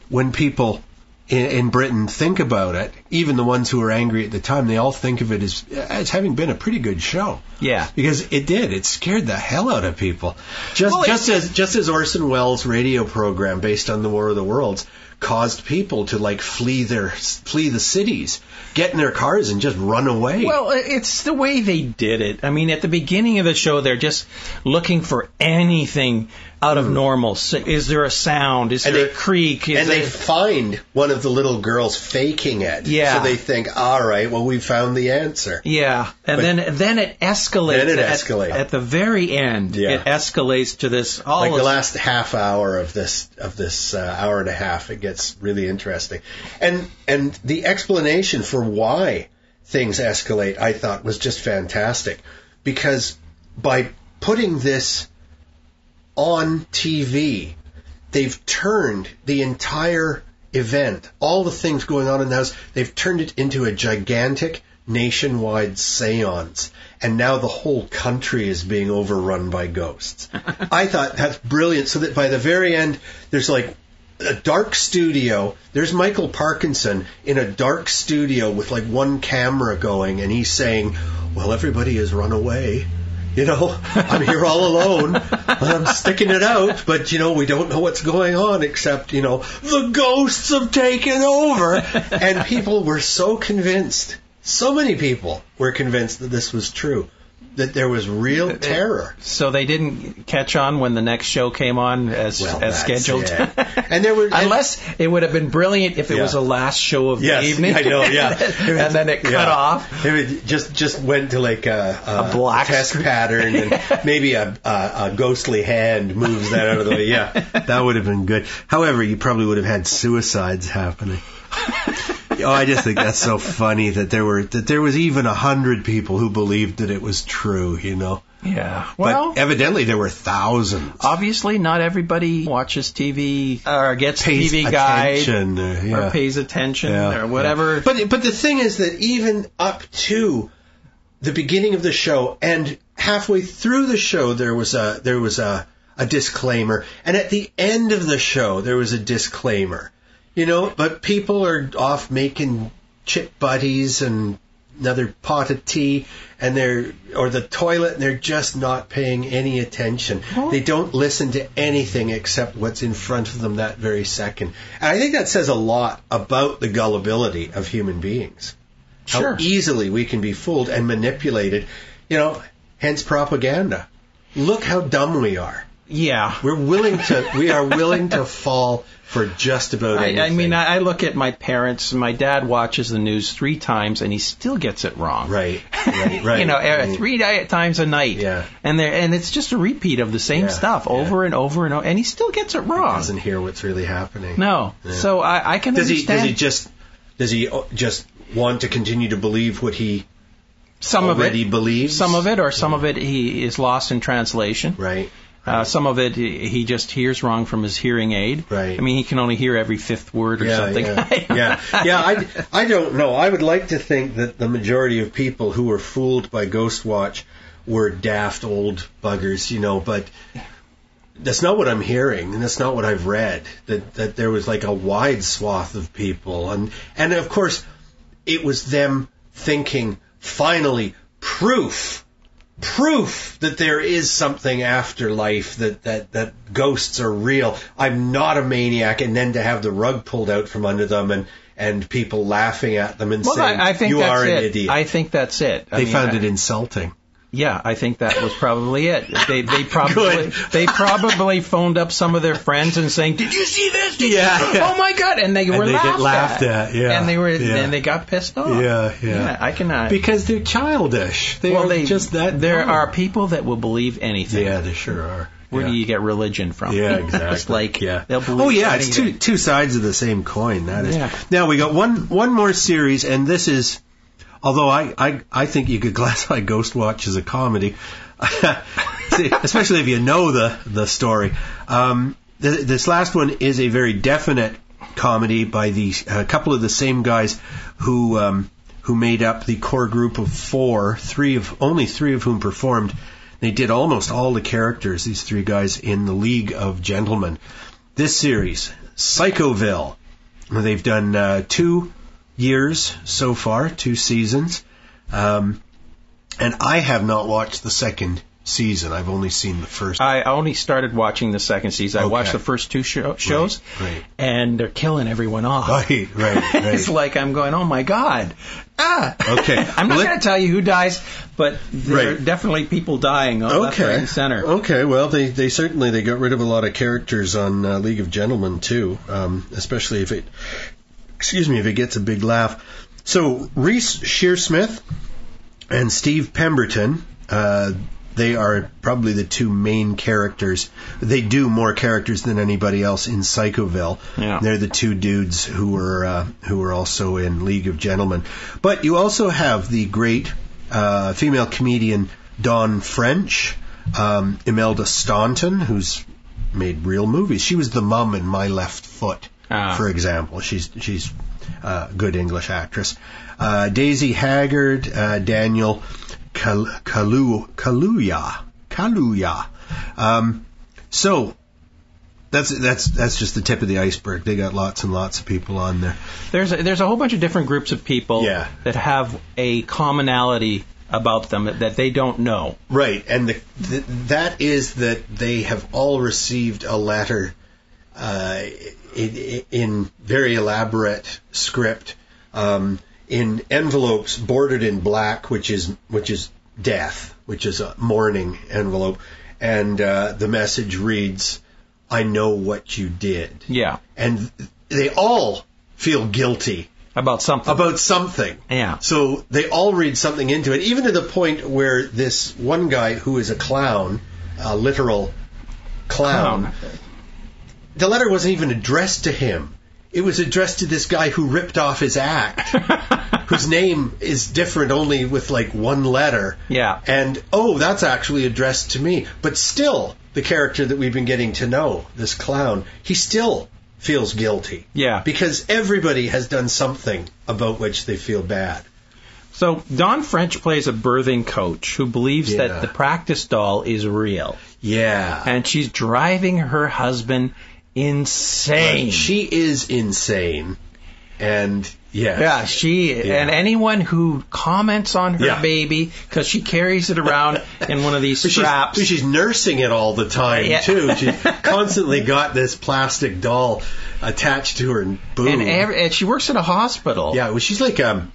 B: when people in Britain think about it, even the ones who were angry at the time, they all think of it as having been a pretty good show.
C: Yeah.
B: Because it scared the hell out of people. Just as Orson Welles' radio program based on the War of the Worlds caused people to flee the cities, get in their cars and just run away.
C: Well, it's the way they did it. I mean, at the beginning of the show, they're just looking for anything out of normal. So is there a sound? Is there a creak?
B: They find one of the little girls faking it.
C: Yeah.
B: So they think, all right, well, we found the answer.
C: Yeah. And then it escalates.
B: Then it escalates.
C: At the very end, it escalates to this.
B: The last half hour of this hour and a half, it gets really interesting. And the explanation for why things escalate, I thought, was just fantastic. Because by putting this on TV, they've turned the entire event, all the things going on in the house, they've turned it into a gigantic nationwide seance. And now the whole country is being overrun by ghosts. I thought that's brilliant. So that by the very end, there's a dark studio. There's Michael Parkinson in a dark studio with one camera going, and he's saying, well, everybody has run away. I'm here all alone. I'm sticking it out, but, we don't know what's going on except, the ghosts have taken over. And people were so convinced. So many people were convinced that this was true, that there was real terror.
C: So they didn't catch on when the next show came on as scheduled.
B: And there were,
C: unless it would have been brilliant if it was the last show of the evening.
B: I know, yeah.
C: And then it cut off.
B: It just went to a
C: black
B: test pattern, and maybe a ghostly hand moves that out of the way. Yeah, that would have been good. However, you probably would have had suicides happening. I just think that's so funny that there was even 100 people who believed that it was true,
C: Yeah. Well,
B: but evidently there were thousands.
C: Obviously, not everybody watches TV or gets TV guide or pays attention or whatever.
B: Yeah. But the thing is that even up to the beginning of the show and halfway through the show, there was a disclaimer, and at the end of the show there was a disclaimer. But people are off making chip buddies and another pot of tea, or the toilet, and they're just not paying any attention. What? They don't listen to anything except what's in front of them that very second. And I think that says a lot about the gullibility of human beings.
C: Sure.
B: How easily we can be fooled and manipulated. Hence propaganda. Look how dumb we are.
C: Yeah.
B: We are willing to fall for just about anything.
C: I mean, I look at my parents. My dad watches the news 3 times, and he still gets it wrong.
B: Right.
C: 3 times a night.
B: Yeah.
C: And it's just a repeat of the same stuff over and over and over, and he still gets it wrong.
B: He doesn't hear what's really happening.
C: No. Yeah. So I can understand.
B: Does he just want to continue to believe what he
C: already
B: believes?
C: Some of it, or some of it he is lost in translation.
B: Right.
C: Some of it he just hears wrong from his hearing aid.
B: Right.
C: I mean, he can only hear every 5th word or something.
B: I don't know. I would like to think that the majority of people who were fooled by Ghostwatch were daft old buggers, but that's not what I'm hearing, and that's not what I've read. That there was a wide swath of people, and of course it was them thinking, finally, proof that there is something after life, that ghosts are real. I'm not a maniac, and then to have the rug pulled out from under them and people laughing at them and saying,
C: I think
B: you
C: that's
B: are an
C: it.
B: idiot.
C: I think that's it.
B: They found it insulting.
C: Yeah, I think that was probably it. They probably phoned up some of their friends and saying, "Did you see this? Oh my God!" And they were
B: laughed at. Yeah,
C: and they got pissed off.
B: Yeah.
C: I can
B: because they're childish.
C: There are people that will believe anything.
B: Yeah, they sure are.
C: Where do you get religion from?
B: Yeah, exactly.
C: They'll believe anything.
B: It's two sides of the same coin. That is. Yeah. Now we got one more series, and this is. Although I think you could classify Ghostwatch as a comedy. especially if you know the story. This last one is a very definite comedy by a couple of the same guys who made up the core group of four. Only three of whom performed. They did almost all the characters, these three guys, in the League of Gentlemen. This series, Psychoville. They've done 2 years so far, 2 seasons. And I have not watched the second season. I've only seen the first.
C: I only started watching the second season. I watched the first 2 shows,
B: right.
C: And they're killing everyone off.
B: Right.
C: It's like I'm going, oh my God.
B: Okay.
C: I'm not going to tell you who dies, but there are definitely people dying left, right, and center.
B: Okay, well, they certainly got rid of a lot of characters on League of Gentlemen, too, especially if it gets a big laugh. So, Reese Shearsmith and Steve Pemberton, they are probably the 2 main characters. They do more characters than anybody else in Psychoville.
C: Yeah.
B: They're the 2 dudes who were also in League of Gentlemen. But you also have the great female comedian Dawn French, Imelda Staunton, who's made real movies. She was the mum in My Left Foot, for example. She's a good English actress. Daisy Haggard, Daniel Kaluuya. So that's just the tip of the iceberg. They got lots and lots of people on there.
C: There's a whole bunch of different groups of people that have a commonality about them that they don't know.
B: Right, and that is that they have all received a letter in very elaborate script, in envelopes bordered in black, which is death, which is a mourning envelope, and the message reads, "I know what you did."
C: Yeah,
B: and they all feel guilty
C: about something. Yeah.
B: So they all read something into it, even to the point where this one guy who is a clown, a literal clown. The letter wasn't even addressed to him. It was addressed to this guy who ripped off his act, whose name is different only with like one letter.
C: Yeah.
B: And, that's actually addressed to me. But still, the character that we've been getting to know, this clown, he still feels guilty.
C: Yeah.
B: Because everybody has done something about which they feel bad.
C: So Dawn French plays a birthing coach who believes that the practice doll is real.
B: Yeah.
C: And she's driving her husband insane.
B: Well, she is insane. And yes.
C: Yeah, and anyone who comments on her baby, because she carries it around in one of these straps.
B: She's nursing it all the time, too. She's constantly got this plastic doll attached to her and boom.
C: And she works at a hospital.
B: Yeah, well, she's like a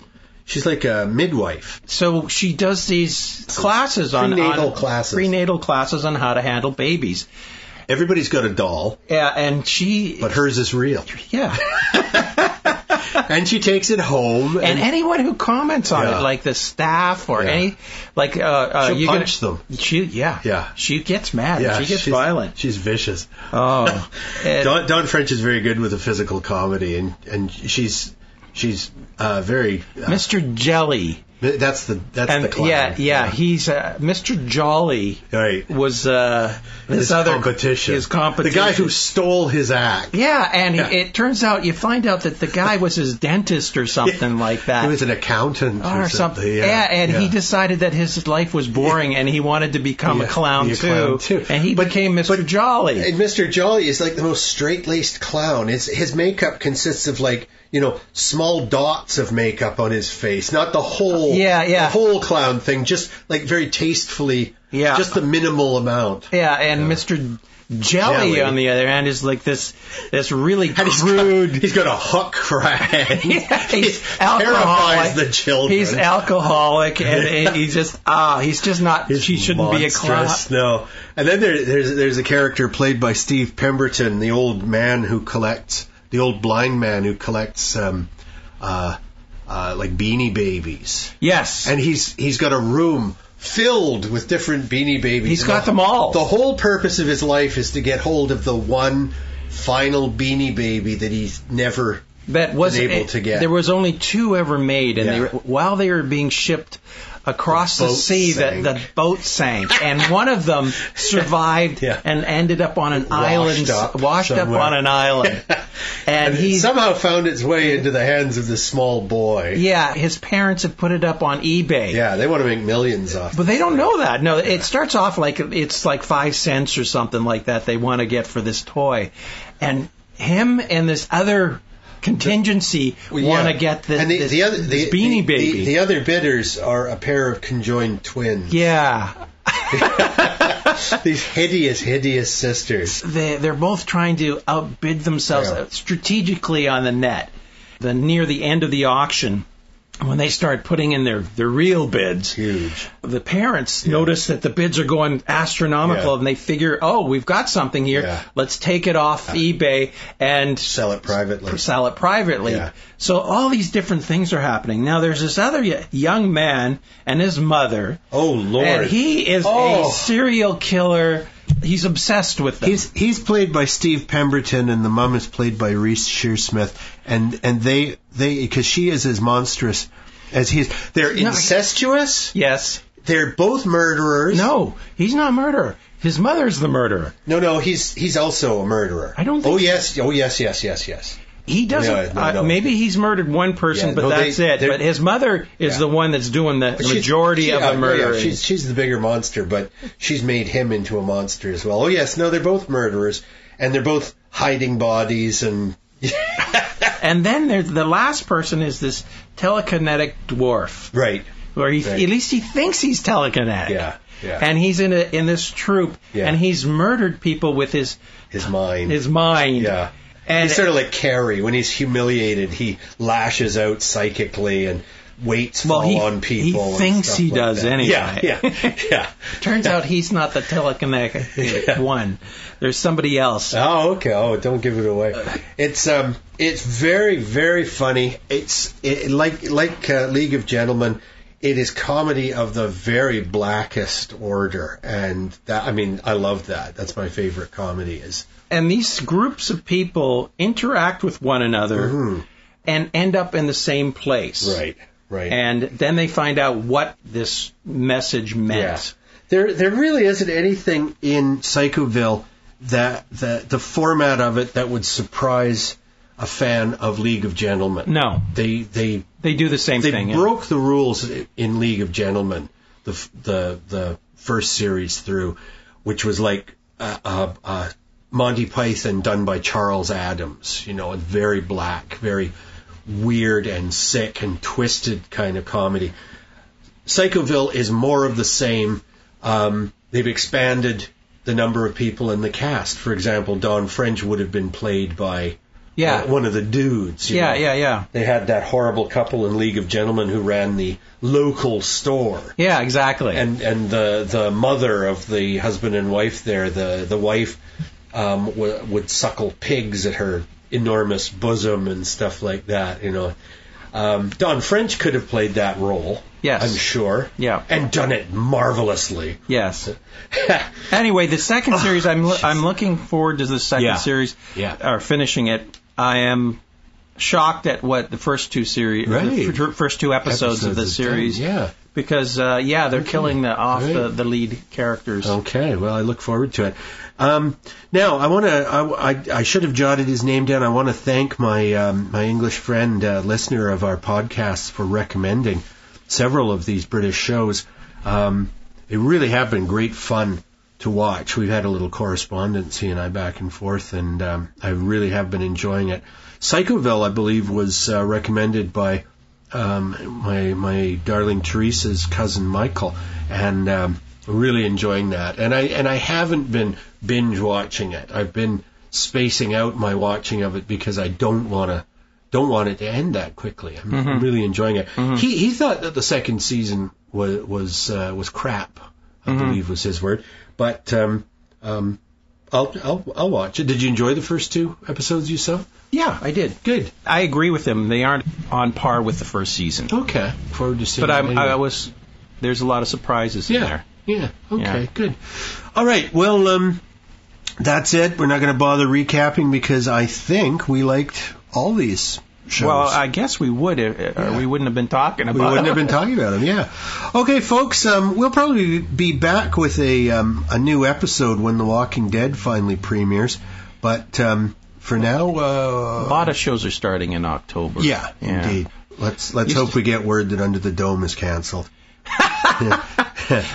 B: midwife.
C: So she does these classes
B: prenatal
C: classes on how to handle babies.
B: Everybody's got a doll.
C: Yeah, and
B: but hers is real.
C: Yeah.
B: And she takes it home.
C: And anyone who comments on it, like the staff or any, like,
B: she'll punch them.
C: She gets mad.
B: Yeah,
C: she gets violent.
B: She's vicious.
C: Oh.
B: Dawn French is very good with a physical comedy, and she's very
C: Mr. Jelly.
B: That's the clown.
C: Yeah. He's Mr. Jolly.
B: Right.
C: Was
B: his competition. The guy who stole his act.
C: Yeah, and it turns out you find out that the guy was his dentist or something like that.
B: He was an accountant or something.
C: He decided that his life was boring and he wanted to become a clown too. And he became Mr. Jolly.
B: And Mr. Jolly is like the most straight-laced clown. His makeup consists of like, small dots of makeup on his face, not the whole the whole clown thing, just like very tastefully, just the minimal amount.
C: Yeah, and Mr. Jelly, on the other hand, is like this really crude.
B: He's got a hook for a hand.
C: He's alcoholic.
B: Terrifies the children.
C: He's alcoholic, and he's just not. She shouldn't be a clown.
B: No. And then there's a character played by Steve Pemberton, the old blind man who collects like Beanie Babies.
C: Yes.
B: And he's got a room filled with different Beanie Babies.
C: He's got them all.
B: The whole purpose of his life is to get hold of the one final Beanie Baby that he's never been able to get.
C: There was only 2 ever made, and while they were being shipped across the sea that the boat sank, and one of them survived and ended up on an island, washed up on an island. And he
B: somehow found its way into the hands of this small boy.
C: Yeah, his parents have put it up on eBay.
B: Yeah, they want to make millions off it.
C: But they don't know that. No, it starts off like it's like 5 cents or something like that they want to get for this toy. And him and this other contingency want to get this Beanie Baby.
B: The other bidders are a pair of conjoined twins.
C: Yeah.
B: These hideous sisters.
C: They're both trying to outbid themselves strategically on the net. Near the end of the auction, when they start putting in their real bids,
B: huge.
C: The parents notice that the bids are going astronomical, and they figure, we've got something here. Yeah. Let's take it off eBay and
B: sell it
C: privately. Yeah. So all these different things are happening. Now there's this other young man and his mother.
B: Oh, Lord.
C: And he is a serial killer. He's obsessed with them.
B: He's played by Steve Pemberton, and the mom is played by Reese Shearsmith. And they because she is as monstrous as he is. They're incestuous.
C: Yes.
B: They're both murderers.
C: No, he's not a murderer. His mother's the murderer.
B: No, he's also a murderer.
C: I don't think.
B: Yes.
C: He doesn't. No. Maybe he's murdered one person, but that's it. But his mother is the one that's doing the majority of the murdering.
B: Yeah, she's the bigger monster, but she's made him into a monster as well. Oh yes, no, they're both murderers, and they're both hiding bodies and.
C: And then the last person is this telekinetic dwarf,
B: right?
C: Where at least he thinks he's telekinetic.
B: Yeah.
C: And he's in this troupe, and he's murdered people with his
B: mind.
C: Yeah.
B: And he's sort of like Carrie. When he's humiliated, he lashes out psychically and weights fall on people.
C: He thinks he does anyway.
B: Yeah.
C: Turns out he's not the telekinetic one. There's somebody else.
B: Oh, okay. Oh, don't give it away. It's very, very funny. It's like League of Gentlemen. It is comedy of the very blackest order, and I love that. That's my favorite comedy.
C: And these groups of people interact with one another and end up in the same place.
B: Right.
C: And then they find out what this message meant.
B: Yeah. There really isn't anything in Psychoville that the format of it that would surprise a fan of League of Gentlemen.
C: No.
B: They
C: do the same thing.
B: They broke the rules in League of Gentlemen, the first series through, which was like Monty Python done by Charles Addams, very black, very weird and sick and twisted kind of comedy. Psychoville is more of the same. They've expanded the number of people in the cast. For example, Don French would have been played by one of the dudes.
C: Yeah.
B: They had that horrible couple in League of Gentlemen who ran the local store.
C: Yeah, exactly.
B: And the mother of the husband and wife there, the wife would suckle pigs at her enormous bosom and stuff like that. Don French could have played that role.
C: Yes.
B: I'm sure.
C: Yeah.
B: And done it marvelously.
C: Yes. Anyway, the second series, I'm looking forward to the second series.
B: Yeah.
C: Or finishing it. I am shocked at what the first two series, the first two episodes of the series.
B: Yeah.
C: Because they're killing the lead characters.
B: Okay. Well, I look forward to it. Now, I should have jotted his name down. I want to thank my English friend, listener of our podcasts, for recommending several of these British shows. They really have been great fun to watch. We've had a little correspondence, he and I, back and forth, and I really have been enjoying it. Psychoville, I believe, was recommended by my darling Teresa's cousin Michael, and really enjoying that. And I haven't been binge watching it. I've been spacing out my watching of it because I don't want it to end that quickly. I'm really enjoying it. He thought that the second season was crap, I believe was his word. But I'll watch it. Did you enjoy the first two episodes you saw?
C: Yeah, I did.
B: Good.
C: I agree with him. They aren't on par with the first season.
B: Okay. Forward to seeing.
C: But there's a lot of surprises in there.
B: Yeah. Okay. Good. All right. Well, that's it. We're not going to bother recapping because I think we liked all these shows.
C: Well, I guess we would, or we wouldn't have been talking about them.
B: We wouldn't have been talking about them, yeah. Okay, folks, we'll probably be back with a new episode when The Walking Dead finally premieres. But for now...
C: a lot of shows are starting in October.
B: Yeah, indeed. Let's hope we get word that Under the Dome is canceled.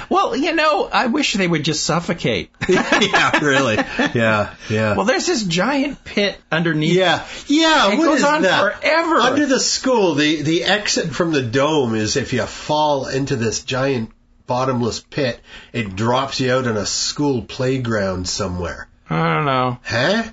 C: Well, I wish they would just suffocate.
B: Yeah, really. Yeah.
C: Well, there's this giant pit underneath.
B: Yeah.
C: It
B: what
C: goes
B: is
C: on
B: that?
C: forever.
B: Under the school, the exit from the dome is if you fall into this giant bottomless pit, it drops you out on a school playground somewhere.
C: I don't know.
B: Huh?